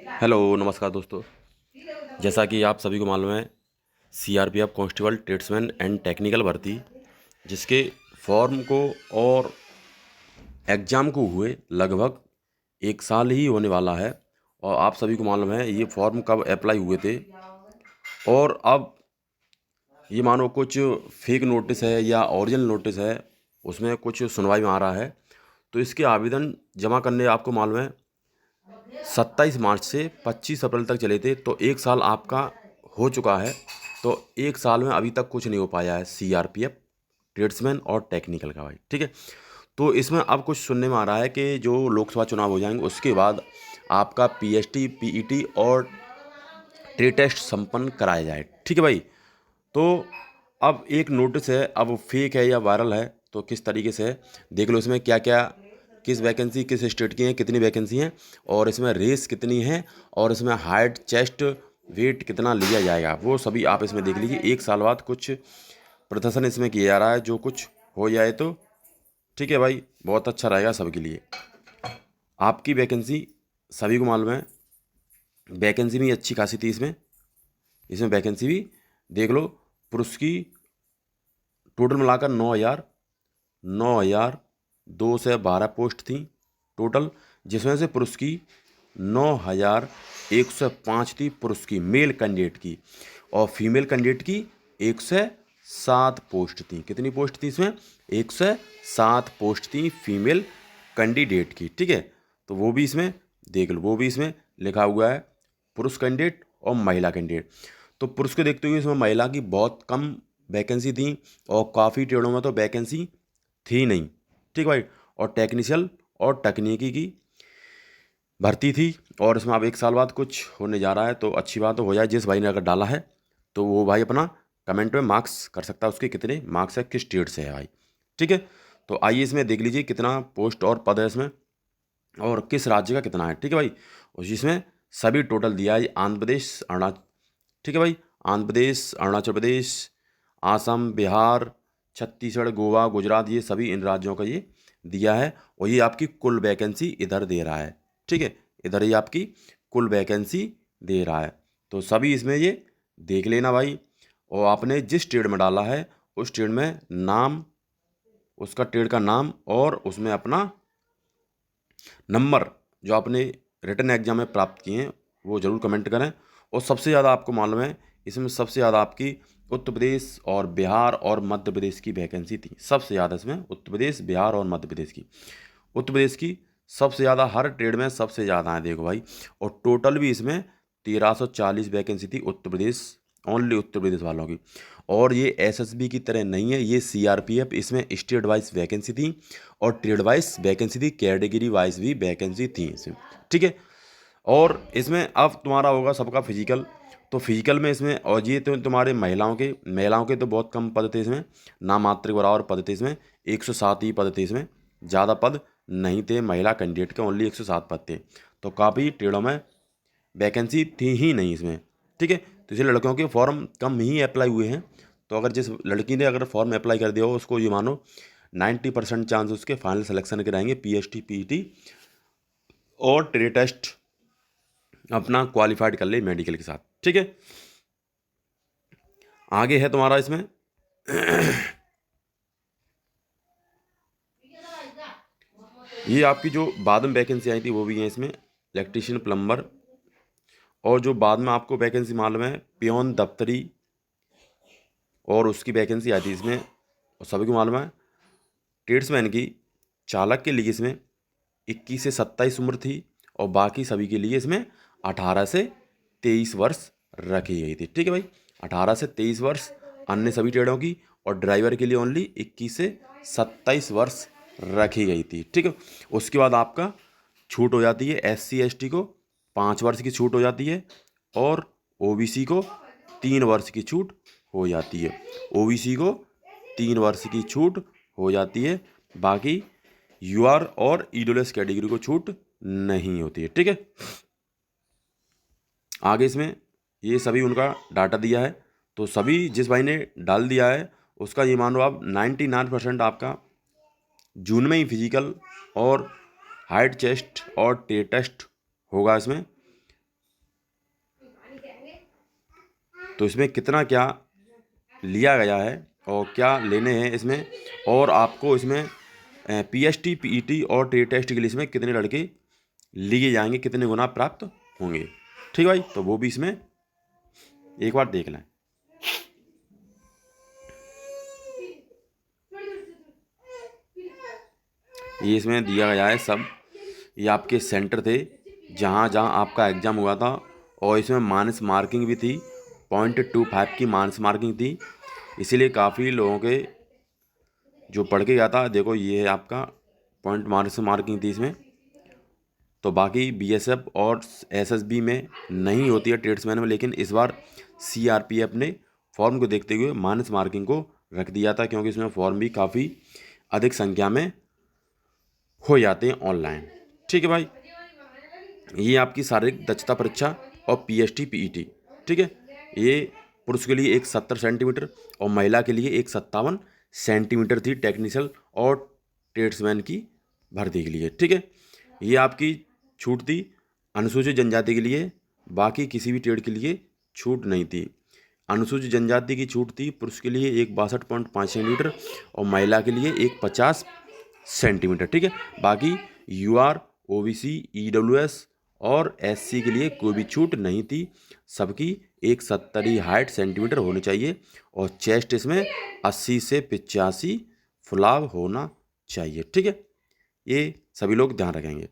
Hello नमस्कार दोस्तों। जैसा कि आप सभी को मालूम है, CRPF constable tradesman and technical भर्ती जिसके फॉर्म को और एग्ज़ाम को हुए लगभग एक साल ही होने वाला है। और आप सभी को मालूम है ये फॉर्म कब अप्लाई हुए थे, और अब ये मानो कुछ फेक नोटिस है या ओरिजिनल नोटिस है, उसमें कुछ सुनवाई में आ रहा है। तो इसके आवेदन जमा करने आपको मालूम है 27 मार्च से 25 अप्रैल तक चले थे, तो एक साल आपका हो चुका है। तो एक साल में अभी तक कुछ नहीं हो पाया है सीआरपीएफ ट्रेड्समैन और टेक्निकल का भाई, ठीक है। तो इसमें अब कुछ सुनने में आ रहा है कि जो लोकसभा चुनाव हो जाएंगे उसके बाद आपका पीएसटी पीईटी और ट्रेड टेस्ट संपन्न कराया जाए, ठीक है भाई। तो अब एक नोटिस है, अब वो फेक है या वायरल है तो किस तरीके से है देख लो। इसमें क्या क्या, किस वैकेंसी किस स्टेट की है, कितनी वैकेंसी हैं, और इसमें रेस कितनी है, और इसमें हाइट चेस्ट वेट कितना लिया जाएगा, वो सभी आप इसमें देख लीजिए। एक साल बाद कुछ प्रदर्शन इसमें किया जा रहा है, जो कुछ हो जाए तो ठीक है भाई, बहुत अच्छा रहेगा सबके लिए। आपकी वैकेंसी सभी को मालूम है, वैकेंसी भी अच्छी खासी थी इसमें। इसमें वैकेंसी भी देख लो, पुरुष की टोटल मिलाकर 9,212 पोस्ट थी टोटल, जिसमें से पुरुष की 9,105 थी पुरुष की मेल कैंडिडेट की, और फीमेल कैंडिडेट की 107 पोस्ट थी। कितनी पोस्ट थी इसमें? 107 पोस्ट थी फीमेल कैंडिडेट की, ठीक है। तो वो भी इसमें देख लो, वो भी इसमें लिखा हुआ है, पुरुष कैंडिडेट और महिला कैंडिडेट। तो पुरुष को देखते हुए इसमें महिला की बहुत कम वैकेंसी थी, और काफ़ी ट्रेडों में तो वैकेंसी थी नहीं, ठीक भाई। और टेक्निशियल और तकनीकी की भर्ती थी, और इसमें अब एक साल बाद कुछ होने जा रहा है, तो अच्छी बात हो जाए। जिस भाई ने अगर डाला है तो वो भाई अपना कमेंट में मार्क्स कर सकता है, उसके कितने मार्क्स है, किस स्टेट से है भाई, ठीक है। तो आइए इसमें देख लीजिए कितना पोस्ट और पद है इसमें, और किस राज्य का कितना है, ठीक है भाई। और जिसमें सभी टोटल दिया है आंध्र प्रदेश अरुणाचल, ठीक है भाई, आंध्र प्रदेश, अरुणाचल प्रदेश, आसम, बिहार, छत्तीसगढ़, गोवा, गुजरात, ये सभी इन राज्यों का ये दिया है। और ये आपकी कुल वैकेंसी इधर दे रहा है, ठीक है। इधर ये आपकी कुल वैकेंसी दे रहा है, तो सभी इसमें ये देख लेना भाई। और आपने जिस ट्रेड में डाला है उस ट्रेड में नाम, उसका ट्रेड का नाम, और उसमें अपना नंबर जो आपने रिटन एग्जाम में प्राप्त किए हैं वो ज़रूर कमेंट करें। और सबसे ज़्यादा आपको मालूम है इसमें सबसे ज़्यादा आपकी उत्तर प्रदेश और बिहार और मध्य प्रदेश की वैकेंसी थी। सबसे ज़्यादा इसमें उत्तर प्रदेश, बिहार और मध्य प्रदेश की, उत्तर प्रदेश की सबसे ज़्यादा, हर ट्रेड में सबसे ज़्यादा है देखो भाई। और टोटल भी इसमें 1340 वैकेंसी थी उत्तर प्रदेश, ओनली उत्तर प्रदेश वालों की। और ये एसएसबी की तरह नहीं है, ये सीआरपीएफ, इसमें स्टेट वाइज वैकेंसी थी और ट्रेड वाइज वैकेंसी थी, कैटेगरी वाइज भी वैकेंसी थी इसमें, ठीक है। और इसमें अब तुम्हारा होगा सबका फिजिकल, तो फिजिकल में इसमें, और ये तो तुम्हारे महिलाओं के तो बहुत कम पद थे इसमें, नाम मात्र बराबर पद थे इसमें, 107 ही पद थे इसमें, ज़्यादा पद नहीं थे महिला कैंडिडेट के, ओनली 107 पद थे। तो काफ़ी ट्रेडों में वैकेंसी थी ही नहीं इसमें, ठीक है। तो इसलिए लड़कियों के फॉर्म कम ही अप्लाई हुए हैं। तो अगर जिस लड़की ने अगर फॉर्म अप्लाई कर दिया हो उसको ये मानो 90% चांस उसके फाइनल सिलेक्शन के रहेंगे, पीएसटी पीईटी और ट्रेड टेस्ट अपना क्वालिफाइड कर ले मेडिकल के साथ, ठीक है। आगे है तुम्हारा इसमें ये आपकी जो बाद में वैकेंसी आई थी वो भी है इसमें, इलेक्ट्रीशियन, प्लम्बर, और जो बाद में आपको वैकेंसी मालूम है पियोन दफ्तरी, और उसकी वैकेंसी आई थी इसमें, और सभी को मालूम है ट्रेड्समैन की चालक के लिए इसमें 21 से 27 उम्र थी, और बाकी सभी के लिए इसमें 18 से 23 वर्ष रखी गई थी, ठीक है भाई। 18 से 23 वर्ष अन्य सभी ट्रेडों की, और ड्राइवर के लिए ओनली 21 से 27 वर्ष रखी गई थी, ठीक है। उसके बाद आपका छूट हो जाती है, एससी एसटी को 5 वर्ष की छूट हो जाती है, और ओबीसी को 3 वर्ष की छूट हो जाती है। ओबीसी को 3 वर्ष की छूट हो जाती है, बाकी यूआर और ईडब्ल्यूएस कैटेगरी को छूट नहीं होती है, ठीक है। आगे इसमें ये सभी उनका डाटा दिया है, तो सभी जिस भाई ने डाल दिया है उसका ये मान लो आप 99% आपका जून में ही फिजिकल और हाइट चेस्ट और टे टेस्ट होगा इसमें, तो इसमें कितना क्या लिया गया है और क्या लेने हैं इसमें, और आपको इसमें पीएसटी पीईटी और ट्रेड टेस्ट के लिए इसमें कितने लड़के लिए जाएंगे, कितने गुना प्राप्त होंगे। ठीक है भाई, तो वो भी इसमें एक बार देख लें। ये इसमें दिया गया है सब, ये आपके सेंटर थे जहाँ जहाँ आपका एग्ज़ाम हुआ था, और इसमें माइनस मार्किंग भी थी, 0.25 की माइनस मार्किंग थी, इसीलिए काफ़ी लोगों के जो पढ़ के गया था, देखो ये है आपका पॉइंट माइनस मार्किंग थी इसमें। तो बाकी बीएसएफ और एसएसबी में नहीं होती है ट्रेड्समैन में, लेकिन इस बार सीआरपीएफ ने फॉर्म को देखते हुए माइनस मार्किंग को रख दिया था, क्योंकि इसमें फॉर्म भी काफ़ी अधिक संख्या में हो जाते हैं ऑनलाइन। ठीक है भाई, ये आपकी शारीरिक दक्षता परीक्षा और पीएसटी पीईटी। ठीक है, ये पुरुष के लिए एक 70 सेंटीमीटर और महिला के लिए एक 57 सेंटीमीटर थी टेक्निकल और ट्रेड्समैन की भर्ती के लिए। ठीक है, ये आपकी छूट थी अनुसूचित जनजाति के लिए, बाकी किसी भी ट्रेड के लिए छूट नहीं थी। अनुसूचित जनजाति की छूट थी पुरुष के लिए एक 62.5 सेंटीमीटर और महिला के लिए एक 50 सेंटीमीटर। ठीक है, बाकी यूआर, ओबीसी, ईडब्ल्यूएस और एससी के लिए कोई भी छूट नहीं थी। सबकी एक 70 हाइट सेंटीमीटर होनी चाहिए और चेस्ट इसमें 80 से 85 फुलाव होना चाहिए। ठीक है, ये सभी लोग ध्यान रखेंगे।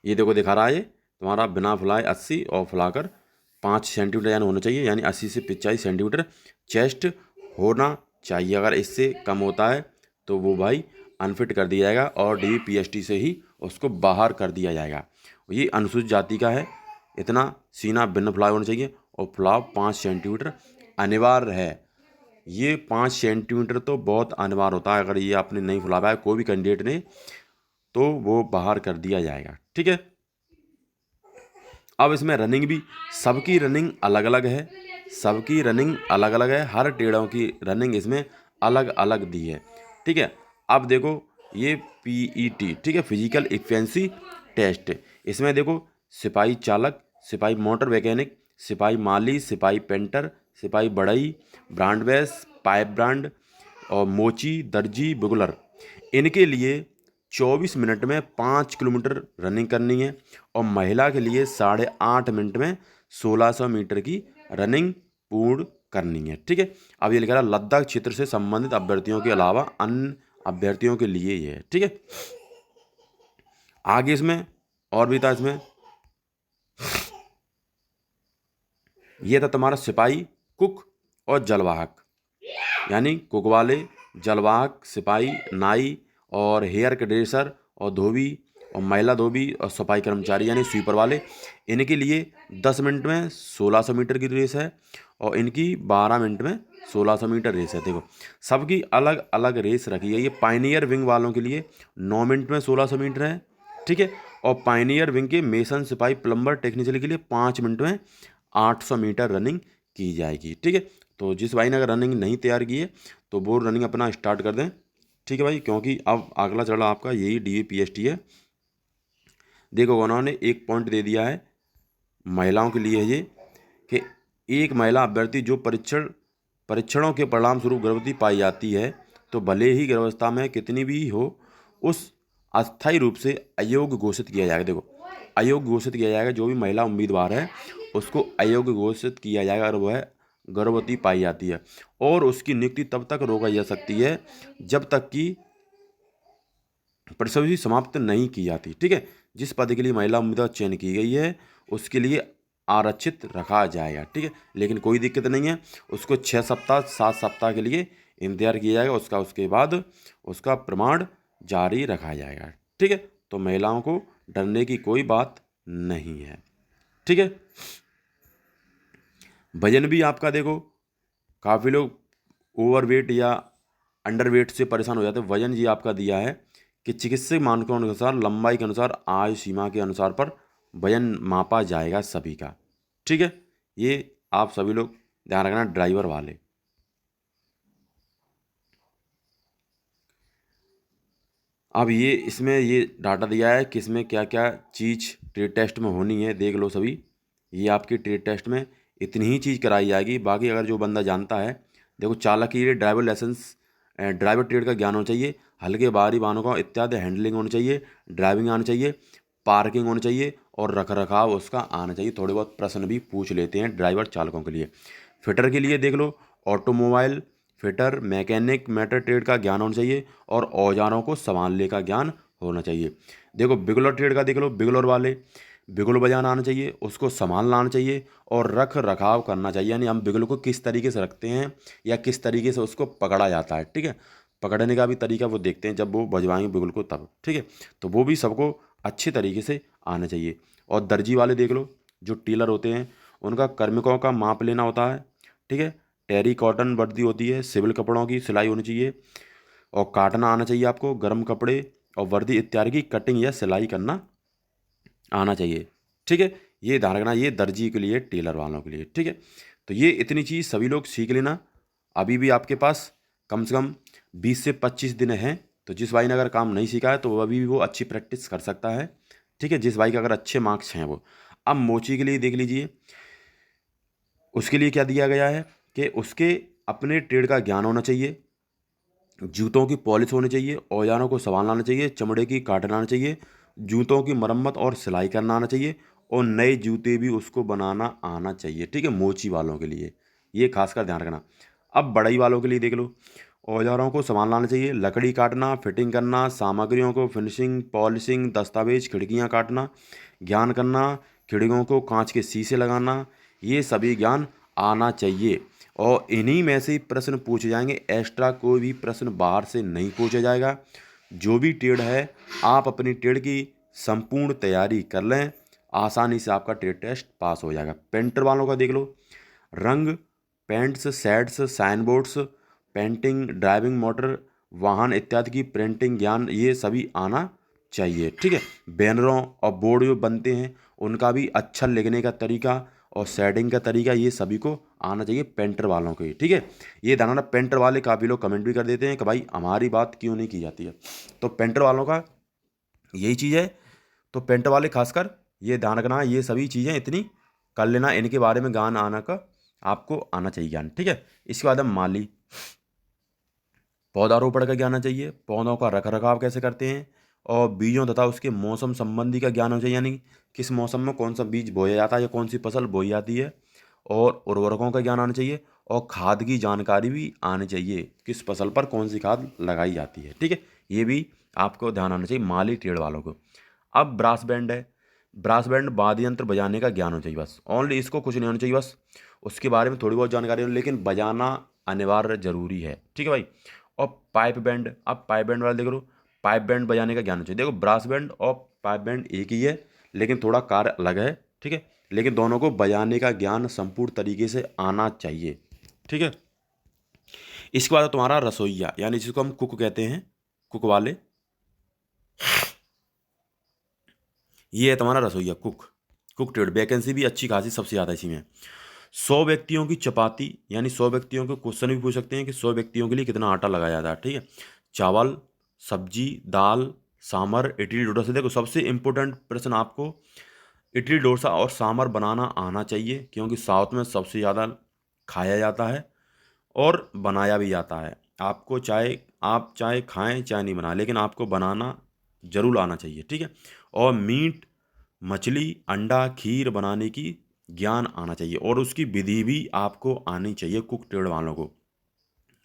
ये देखो दिखा रहा है, ये तुम्हारा बिना फुलाए 80 और फुलाकर 5 सेंटीमीटर यानी होना चाहिए, यानी 80 से 85 सेंटीमीटर चेस्ट होना चाहिए। अगर इससे कम होता है तो वो भाई अनफिट कर दिया जाएगा और डीपीएसटी से ही उसको बाहर कर दिया जाएगा। ये अनुसूचित जाति का है, इतना सीना बिना फुलाए होना चाहिए और फुलाव 5 सेंटीमीटर अनिवार्य है। ये 5 सेंटीमीटर तो बहुत अनिवार्य होता है, अगर ये आपने नहीं फुला पाया कोई भी कैंडिडेट ने तो वो बाहर कर दिया जाएगा। ठीक है, अब इसमें रनिंग भी, सबकी रनिंग अलग अलग है, सबकी रनिंग अलग अलग है, हर टेढ़ों की रनिंग इसमें अलग अलग दी है। ठीक है, अब देखो ये पीईटी, ठीक है, फिजिकल इफिशिएंसी टेस्ट, इसमें देखो सिपाही चालक, सिपाही मोटर मैकेनिक, सिपाही माली, सिपाही पेंटर, सिपाही बढ़ई, ब्रांडवेस, पाइप ब्रांड और मोची, दर्जी, बुगलर, इनके लिए 24 मिनट में 5 किलोमीटर रनिंग करनी है और महिला के लिए 8.5 मिनट में 1600 मीटर की रनिंग पूर्ण करनी है। ठीक है, अब ये लिखा रहा लद्दाख क्षेत्र से संबंधित अभ्यर्थियों के अलावा अन्य अभ्यर्थियों के लिए ये है। ठीक है, आगे इसमें और भी था, इसमें ये था तुम्हारा सिपाही, कुक और जलवाहक, यानी कुक वाले, जलवाहक, सिपाही, नाई और हेयर ड्रेसर और धोबी और महिला धोबी और सफाई कर्मचारी यानी स्वीपर वाले, इनके लिए 10 मिनट में 1600 मीटर की रेस है और इनकी 12 मिनट में 1600 मीटर रेस है। देखो सबकी अलग अलग रेस रखी है। ये पाइनियर विंग वालों के लिए 9 मिनट में 1600 मीटर है। ठीक है, और पाइनियर विंग के मेसन, सिपाही, प्लम्बर, टेक्नीशियन के लिए 5 मिनट में 800 मीटर रनिंग की जाएगी। ठीक है, तो जिस भाई ने अगर रनिंग नहीं तैयार की है तो वो रनिंग अपना स्टार्ट कर दें। ठीक है भाई, क्योंकि अब अगला चढ़ा आपका यही डीपीएसटी है। देखो उन्होंने एक पॉइंट दे दिया है महिलाओं के लिए ये कि एक महिला अभ्यर्थी जो परीक्षणों के परिणाम स्वरूप गर्भवती पाई जाती है तो भले ही गर्भावस्था में कितनी भी हो, उस अस्थायी रूप से अयोग्य घोषित किया जाएगा। देखो अयोग्य घोषित किया जाएगा, जो भी महिला उम्मीदवार है उसको अयोग्य घोषित किया जाएगा अगर वह गर्भवती पाई जाती है, और उसकी नियुक्ति तब तक रोकी जा सकती है जब तक कि प्रसव ही समाप्त नहीं की जाती। ठीक है, जिस पद के लिए महिला उम्मीदवार चयन की गई है उसके लिए आरक्षित रखा जाएगा। ठीक है, लेकिन कोई दिक्कत नहीं है, उसको 6 सप्ताह 7 सप्ताह के लिए इंतजार किया जाएगा, उसके बाद उसका प्रमाण जारी रखा जाएगा। ठीक है, तो महिलाओं को डरने की कोई बात नहीं है। ठीक है, वजन भी आपका देखो काफ़ी लोग ओवरवेट या अंडरवेट से परेशान हो जाते हैं। वजन ये आपका दिया है कि चिकित्सक मानकों के अनुसार लंबाई के अनुसार आयु सीमा के अनुसार पर वजन मापा जाएगा सभी का। ठीक है, ये आप सभी लोग ध्यान रखना ड्राइवर वाले। अब ये इसमें ये डाटा दिया है कि इसमें क्या क्या चीज़ ट्रेड टेस्ट में होनी है, देख लो सभी। ये आपकी ट्रेड टेस्ट में इतनी ही चीज़ कराई जाएगी, बाकी अगर जो बंदा जानता है, देखो चालक के लिए ड्राइवर लाइसेंस, ड्राइवर ट्रेड का ज्ञान होना चाहिए, हल्के भारी वाहनों का इत्यादि हैंडलिंग होनी चाहिए, ड्राइविंग आनी चाहिए, पार्किंग होनी चाहिए और रख रखाव उसका आना चाहिए। थोड़े बहुत प्रश्न भी पूछ लेते हैं ड्राइवर चालकों के लिए। फिटर के लिए देख लो, ऑटोमोबाइल फिटर मैकेनिक मेटर ट्रेड का ज्ञान होना चाहिए और औजारों को संभालने का ज्ञान होना चाहिए। देखो बिगलर ट्रेड का देख लो, बिगलर वाले बिगुल बजाना आना चाहिए, उसको संभालना आना चाहिए और रख रखाव करना चाहिए, यानी हम बिगुल को किस तरीके से रखते हैं या किस तरीके से उसको पकड़ा जाता है, ठीक है। पकड़ने का भी तरीका वो देखते हैं जब वो बजवाएंगे बिगुल को तब, ठीक है। तो वो भी सबको अच्छे तरीके से आना चाहिए। और दर्जी वाले देख लो, जो टेलर होते हैं उनका कार्मिकों का माप लेना होता है, ठीक है। टेरी कॉटन वर्दी होती है, सिविल कपड़ों की सिलाई होनी चाहिए और काटना आना चाहिए आपको, गर्म कपड़े और वर्दी इत्यादि की कटिंग या सिलाई करना आना चाहिए, ठीक है। ये ध्यान रखना, ये दर्जी के लिए, टेलर वालों के लिए, ठीक है। तो ये इतनी चीज़ सभी लोग सीख लेना। अभी भी आपके पास कम से कम 20 से 25 दिन हैं, तो जिस भाई ने अगर काम नहीं सीखा है तो वो अभी भी वो अच्छी प्रैक्टिस कर सकता है, ठीक है। जिस भाई के अगर अच्छे मार्क्स हैं वो। अब मोची के लिए देख लीजिए, उसके लिए क्या दिया गया है कि उसके अपने ट्रेड का ज्ञान होना चाहिए, जूतों की पॉलिश होनी चाहिए, औजारों को संभालना आना चाहिए, चमड़े की काटना आना चाहिए, जूतों की मरम्मत और सिलाई करना आना चाहिए और नए जूते भी उसको बनाना आना चाहिए, ठीक है। मोची वालों के लिए ये खासकर ध्यान रखना। अब बढ़ई वालों के लिए देख लो, औजारों को संभालना आना चाहिए, लकड़ी काटना, फिटिंग करना, सामग्रियों को फिनिशिंग पॉलिशिंग, दस्तावेज, खिड़कियाँ काटना, ज्ञान करना, खिड़कियों को कांच के शीशे लगाना, ये सभी ज्ञान आना चाहिए। और इन्हीं में से ही प्रश्न पूछे जाएंगे, एक्स्ट्रा कोई भी प्रश्न बाहर से नहीं पूछा जाएगा। जो भी ट्रेड है आप अपनी ट्रेड की संपूर्ण तैयारी कर लें, आसानी से आपका ट्रेड टेस्ट पास हो जाएगा। पेंटर वालों का देख लो, रंग, paints, sets, sign boards, painting, driving motor वाहन इत्यादि की प्रिंटिंग ज्ञान ये सभी आना चाहिए, ठीक है। बैनरों और बोर्ड जो बनते हैं उनका भी अच्छा लिखने का तरीका और शेडिंग का तरीका ये सभी को आना चाहिए पेंटर वालों को ही, ठीक है। ये ध्यान रखना, पेंटर वाले काफ़ी लोग कमेंट भी कर देते हैं कि भाई हमारी बात क्यों नहीं की जाती है, तो पेंटर वालों का यही चीज़ है। तो पेंटर वाले खासकर ये ध्यान रखना, ये सभी चीज़ें इतनी कर लेना, इनके बारे में ज्ञान आना का आपको आना चाहिए ज्ञान, ठीक है। इसके बाद हम माली, पौधारोपण का ज्ञान आना चाहिए, पौधों का रख रखाव कैसे करते हैं और बीजों तथा उसके मौसम संबंधी का ज्ञान होना चाहिए, यानी किस मौसम में कौन सा बीज बोया जाता है या कौन सी फसल बोई जाती है। और उर्वरकों का ज्ञान आना चाहिए और खाद की जानकारी भी आनी चाहिए, किस फसल पर कौन सी खाद लगाई जाती है, ठीक है। ये भी आपको ध्यान आना चाहिए माली ट्रेड वालों को। अब ब्रास बैंड है, ब्रास बैंड वाद्य यंत्र बजाने का ज्ञान होना चाहिए बस, ओनली इसको कुछ नहीं होना चाहिए बस, उसके बारे में थोड़ी बहुत जानकारी हो, लेकिन बजाना अनिवार्य जरूरी है, ठीक है भाई। और पाइप बैंड, अब पाइप बैंड वाला देख लो, पाइप बैंड बजाने का ज्ञान होना चाहिए। देखो ब्रास बैंड और पाइप बैंड एक ही है, लेकिन थोड़ा कार्य अलग है, ठीक है। लेकिन दोनों को बजाने का ज्ञान संपूर्ण तरीके से आना चाहिए, ठीक है। इसके बाद तुम्हारा रसोइया, यानी जिसको हम कुक कहते हैं, कुक वाले, ये है तुम्हारा रसोइया, कुक। कुक ट्रेड वैकेंसी भी अच्छी खासी सबसे ज़्यादा इसी में। 100 व्यक्तियों की चपाती, यानी 100 व्यक्तियों को क्वेश्चन भी पूछ सकते हैं कि 100 व्यक्तियों के लिए कितना आटा लगाया जाता है, ठीक है। चावल, सब्जी, दाल, सांभर, इडली डोसा से, देखो सबसे इंपॉर्टेंट प्रश्न आपको इडली डोसा और सांभर बनाना आना चाहिए, क्योंकि साउथ में सबसे ज़्यादा खाया जाता है और बनाया भी जाता है। आपको चाहे आप चाहे खाएं चाहे नहीं बनाएं, लेकिन आपको बनाना जरूर आना चाहिए, ठीक है। और मीट, मछली, अंडा, खीर बनाने की ज्ञान आना चाहिए और उसकी विधि भी आपको आनी चाहिए कुक ट्रेड वालों को,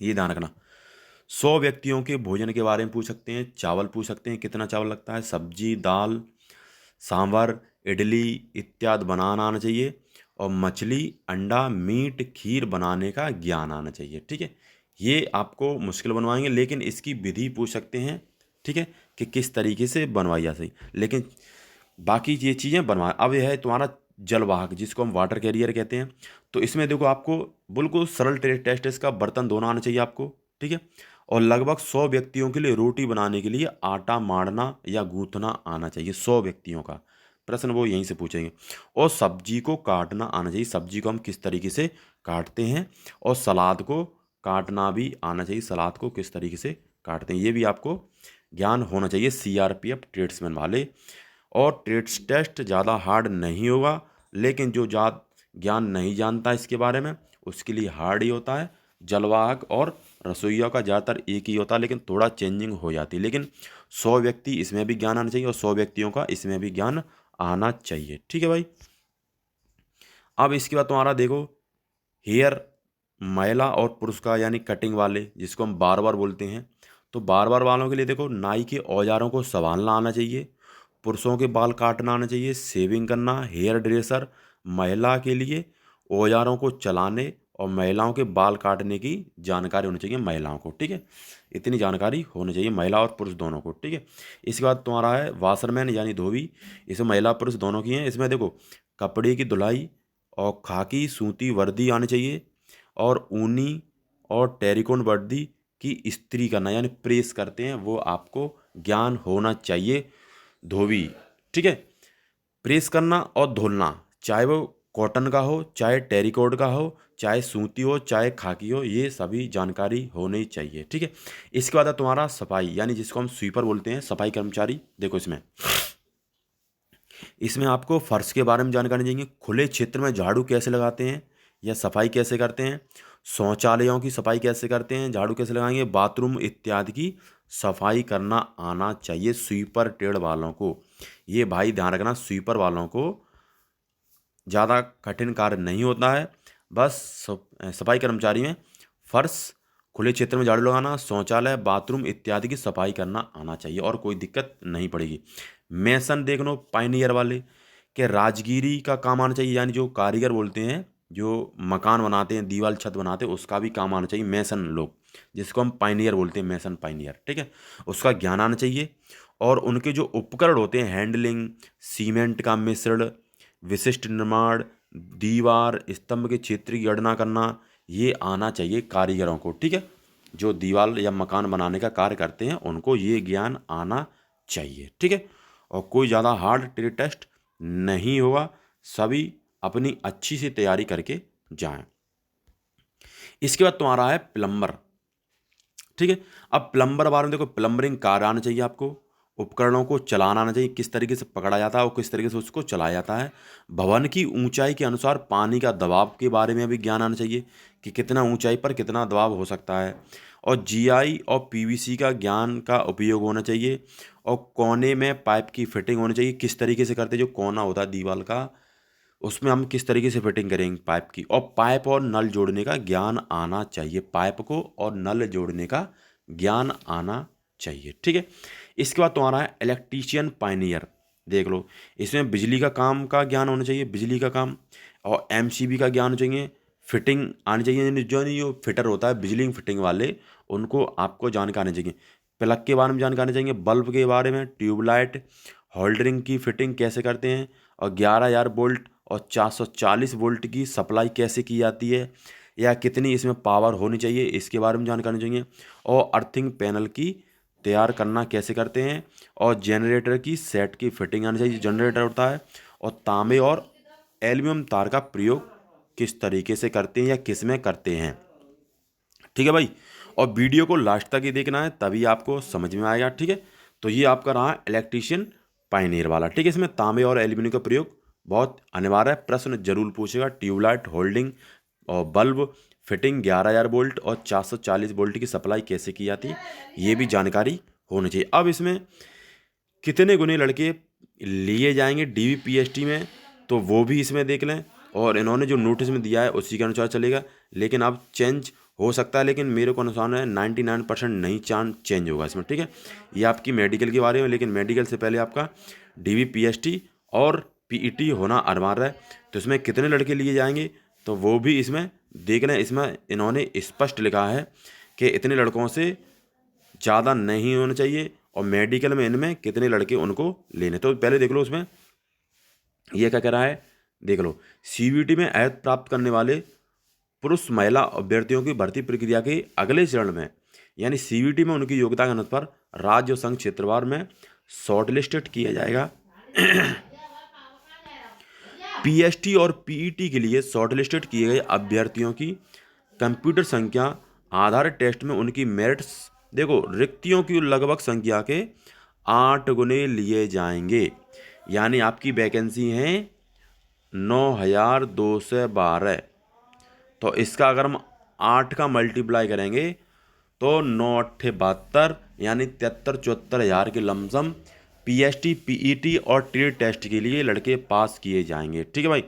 ये ध्यान रखना। 100 व्यक्तियों के भोजन के बारे में पूछ सकते हैं, चावल पूछ सकते हैं कितना चावल लगता है, सब्जी, दाल, सांभर, इडली इत्यादि बनाना आना चाहिए और मछली, अंडा, मीट, खीर बनाने का ज्ञान आना चाहिए, ठीक है। ये आपको मुश्किल बनवाएंगे, लेकिन इसकी विधि पूछ सकते हैं, ठीक है, कि किस तरीके से बनवाई जा सही, लेकिन बाकी ये चीज़ें बनवा। अब यह है तुम्हारा जलवाहक, जिसको हम वाटर कैरियर कहते हैं। तो इसमें देखो आपको बिल्कुल सरल टेस्ट इसका, बर्तन धोना आना चाहिए आपको, ठीक है। और लगभग 100 व्यक्तियों के लिए रोटी बनाने के लिए आटा मारना या गूंथना आना चाहिए, 100 व्यक्तियों का प्रश्न वो यहीं से पूछेंगे। और सब्जी को काटना आना चाहिए, सब्जी को हम किस तरीके से काटते हैं, और सलाद को काटना भी आना चाहिए, सलाद को किस तरीके से काटते हैं, ये भी आपको ज्ञान होना चाहिए CRPF ट्रेड्समैन वाले। और ट्रेड्स टेस्ट ज़्यादा हार्ड नहीं होगा, लेकिन जो ज्ञान नहीं जानता इसके बारे में उसके लिए हार्ड ही होता है। जलवाहक और रसोइया का ज़्यादातर एक ही होता है, लेकिन थोड़ा चेंजिंग हो जाती है। लेकिन 100 व्यक्ति इसमें भी ज्ञान आना चाहिए और 100 व्यक्तियों का इसमें भी ज्ञान आना चाहिए। ठीक है भाई। अब इसके बाद तुम्हारा देखो हेयर, महिला और पुरुष का यानी कटिंग वाले जिसको हम बार बार बोलते हैं, तो बार बार वालों के लिए देखो नाई के औजारों को संभालना आना चाहिए, पुरुषों के बाल काटना आना चाहिए, शेविंग करना, हेयर ड्रेसर महिला के लिए औजारों को चलाने और महिलाओं के बाल काटने की जानकारी होनी चाहिए महिलाओं को। ठीक है, इतनी जानकारी होनी चाहिए महिला और पुरुष दोनों को। ठीक है, इसके बाद तुम्हारा है वाशरमैन यानी धोबी। इसमें महिला पुरुष दोनों की हैं। इसमें देखो कपड़े की धुलाई और खाकी सूती वर्दी आनी चाहिए, और ऊनी और टेरिकॉन वर्दी की इस्त्री करना यानी प्रेस करते हैं वो आपको ज्ञान होना चाहिए धोबी। ठीक है, प्रेस करना और धुलना, चाहे वो कॉटन का हो, चाहे टेरिकॉट का हो, चाहे सूती हो, चाहे खाकी हो, ये सभी जानकारी होनी चाहिए। ठीक है, इसके बाद है तुम्हारा सफाई यानी जिसको हम स्वीपर बोलते हैं, सफाई कर्मचारी। देखो इसमें आपको फर्श के बारे में जानकारी चाहिए, खुले क्षेत्र में झाड़ू कैसे लगाते हैं या सफाई कैसे करते हैं, शौचालयों की सफाई कैसे करते हैं, झाड़ू कैसे लगाएंगे, बाथरूम इत्यादि की सफाई करना आना चाहिए स्वीपर ट्रेड वालों को। ये भाई ध्यान रखना, स्वीपर वालों को ज़्यादा कठिन कार्य नहीं होता है। बस सफाई कर्मचारी में फर्श, खुले क्षेत्र में झाड़ू लगाना, शौचालय, बाथरूम इत्यादि की सफाई करना आना चाहिए और कोई दिक्कत नहीं पड़ेगी। मेसन देख लो पाइनियर वाले के राजगिरी का काम आना चाहिए, यानी जो कारीगर बोलते हैं जो मकान बनाते हैं, दीवार छत बनाते हैं, उसका भी काम आना चाहिए। मेसन लोग जिसको हम पाइनियर बोलते हैं, मेसन पाइनियर। ठीक है, उसका ज्ञान आना चाहिए। और उनके जो उपकरण होते हैं, हैंडलिंग, सीमेंट का मिश्रण, विशिष्ट निर्माण, दीवार स्तंभ के क्षेत्र की गणना करना, ये आना चाहिए कारीगरों को। ठीक है, जो दीवार या मकान बनाने का कार्य करते हैं उनको ये ज्ञान आना चाहिए। ठीक है, और कोई ज़्यादा हार्ड ट्रेड टेस्ट नहीं होगा, सभी अपनी अच्छी सी तैयारी करके जाएं। इसके बाद तुम्हारा है प्लम्बर। ठीक है, अब प्लम्बर बारे में देखो, प्लम्बरिंग कार्य आना चाहिए आपको, उपकरणों को चलाना आना चाहिए, किस तरीके से पकड़ा जाता है और किस तरीके से उसको चलाया जाता है। भवन की ऊंचाई के अनुसार पानी का दबाव के बारे में भी ज्ञान आना चाहिए कि कितना ऊंचाई पर कितना दबाव हो सकता है। और जीआई और पीवीसी का ज्ञान का उपयोग होना चाहिए। और कोने में पाइप की फिटिंग होनी चाहिए, किस तरीके से करते हैं, जो कोना होता है दीवार का उसमें हम किस तरीके से फिटिंग करेंगे पाइप की। और पाइप और नल जोड़ने का ज्ञान आना चाहिए, पाइप को और नल जोड़ने का ज्ञान आना चाहिए। ठीक है, इसके बाद तुम्हारा है इलेक्ट्रीशियन पाइनियर। देख लो, इसमें बिजली का काम का ज्ञान होना चाहिए, बिजली का काम, और एमसीबी का ज्ञान होना चाहिए, फिटिंग आनी चाहिए, यानी जो फिटर होता है बिजली फिटिंग वाले उनको आपको जानकारी आनी चाहिए। प्लग के बारे में जानकारी चाहिए, बल्ब के बारे में, ट्यूबलाइट होल्डरिंग की फिटिंग कैसे करते हैं, और 11,000 वोल्ट और 440 वोल्ट की सप्लाई कैसे की जाती है या कितनी इसमें पावर होनी चाहिए, इसके बारे में जानकारी चाहिए। और अर्थिंग पैनल की तैयार करना कैसे करते हैं, और जनरेटर की सेट की फिटिंग आनी चाहिए, जनरेटर होता है, और तांबे और एल्यूमिनियम तार का प्रयोग किस तरीके से करते हैं या किस में करते हैं। ठीक है भाई, और वीडियो को लास्ट तक ही देखना है तभी आपको समझ में आएगा। ठीक है, तो ये आपका रहा इलेक्ट्रीशियन पाइनियर वाला। ठीक है, इसमें तांबे और एल्यूमिनियम का प्रयोग बहुत अनिवार्य है, प्रश्न जरूर पूछेगा। ट्यूबलाइट होल्डिंग और बल्ब फिटिंग 11,000 वोल्ट और 440 वोल्ट की सप्लाई कैसे की जाती है, ये भी जानकारी होनी चाहिए। अब इसमें कितने गुने लड़के लिए जाएंगे DVPST में, तो वो भी इसमें देख लें, और इन्होंने जो नोटिस में दिया है उसी के अनुसार चलेगा। लेकिन अब चेंज हो सकता है, लेकिन मेरे को अनुसार है 99% नहीं चांस चेंज होगा इसमें। ठीक है, ये आपकी मेडिकल के बारे में, लेकिन मेडिकल से पहले आपका DVPST और PET होना अनिवार्य है। तो इसमें कितने लड़के लिए जाएंगे तो वो भी इसमें देख लें। इसमें इन्होंने स्पष्ट लिखा है कि इतने लड़कों से ज़्यादा नहीं होना चाहिए, और मेडिकल में इनमें कितने लड़के उनको लेने। तो पहले देख लो उसमें ये क्या कह रहा है, देख लो। CVT में अहद प्राप्त करने वाले पुरुष महिला अभ्यर्थियों की भर्ती प्रक्रिया के अगले चरण में, यानी CVT में उनकी योग्यता के आधार पर राज्य और संघ क्षेत्रवार में शॉर्टलिस्टेड किया जाएगा। PST और PET के लिए शॉर्टलिस्टेड किए गए अभ्यर्थियों की कंप्यूटर संख्या आधारित टेस्ट में उनकी मेरिट्स देखो रिक्तियों की लगभग संख्या के 8 गुने लिए जाएंगे, यानी आपकी वैकेंसी है 9212। तो इसका अगर हम 8 का मल्टीप्लाई करेंगे तो 9 8 72, यानी 73 74 हज़ार के लमसम पीएसटी पीईटी और ट्रेड टेस्ट के लिए लड़के पास किए जाएंगे। ठीक है भाई,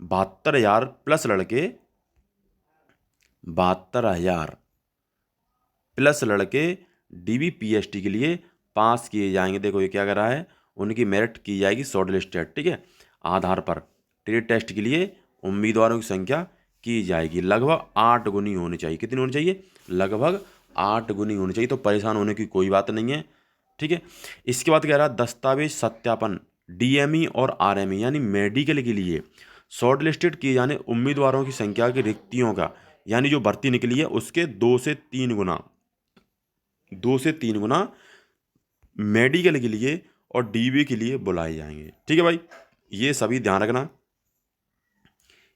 72 हज़ार प्लस लड़के, 72 हज़ार प्लस लड़के डीबी पीएसटी के लिए पास किए जाएंगे। देखो ये क्या कर रहा है, उनकी मेरिट की जाएगी शॉर्ट लिस्टेड, ठीक है, आधार पर ट्रेड टेस्ट के लिए उम्मीदवारों की संख्या की जाएगी। लगभग 8 गुनी होनी चाहिए। कितनी होनी चाहिए? लगभग 8 गुनी होनी चाहिए। तो परेशान होने की कोई बात नहीं है, ठीक है। इसके बाद कह रहा है दस्तावेज सत्यापन डीएमई और आरएमई यानी मेडिकल के लिए शॉर्ट लिस्टेड किए जाने उम्मीदवारों की संख्या की रिक्तियों का, यानी जो भर्ती निकली है उसके 2 से 3 गुना, 2 से 3 गुना मेडिकल के लिए और डीबी के लिए बुलाए जाएंगे। ठीक है भाई, ये सभी ध्यान रखना।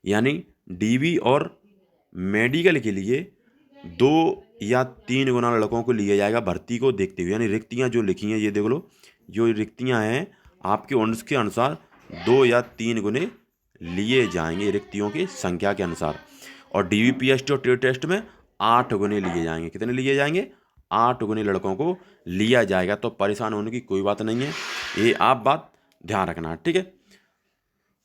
यानी डीबी और मेडिकल के लिए 2 या 3 गुना लड़कों को लिया जाएगा भर्ती को देखते हुए। यानी रिक्तियां जो लिखी हैं ये देख लो, जो रिक्तियां हैं आपके उसके अनुसार 2 या 3 गुने लिए जाएंगे रिक्तियों की संख्या के अनुसार। और डीवीपीएसटी और ट्रेड टेस्ट में 8 गुने लिए जाएंगे। कितने लिए जाएंगे? 8 गुने लड़कों को लिया जाएगा। तो परेशान होने की कोई बात नहीं है, ये आप बात ध्यान रखना, ठीक है।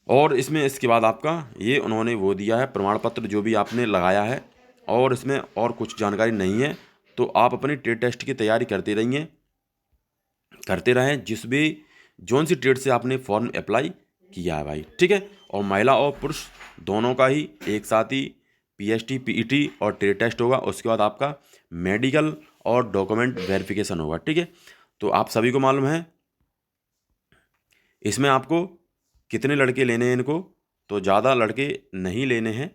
और इसमें इसके बाद आपका ये उन्होंने वो दिया है प्रमाण पत्र जो भी आपने लगाया है, और इसमें और कुछ जानकारी नहीं है। तो आप अपनी ट्रेड टेस्ट की तैयारी करते रहें जिस भी जोन सी ट्रेड से आपने फॉर्म अप्लाई किया है भाई, ठीक है। और महिला और पुरुष दोनों का ही एक साथ ही पीएसटी पीईटी और ट्रेड टेस्ट होगा। उसके बाद आपका मेडिकल और डॉक्यूमेंट वेरिफिकेशन होगा, ठीक है। तो आप सभी को मालूम है इसमें आपको कितने लड़के लेने हैं इनको, तो ज़्यादा लड़के नहीं लेने हैं,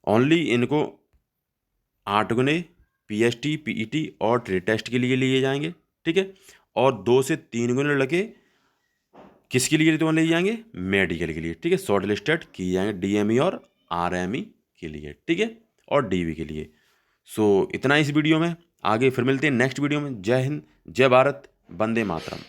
ओनली इनको 8 गुने पीएसटी पीईटी और ट्रेड टेस्ट के लिए लिए जाएंगे, ठीक है। और 2 से 3 गुने लड़के किसके लिए तो ले जाएंगे? मेडिकल के लिए, ठीक है। शॉर्ट लिस्टेड किए जाएंगे डीएमई और आरएमई के लिए, ठीक है, और डीवी के लिए। सो इतना इस वीडियो में, आगे फिर मिलते हैं नेक्स्ट वीडियो में। जय हिंद, जय भारत, वंदे मातरम।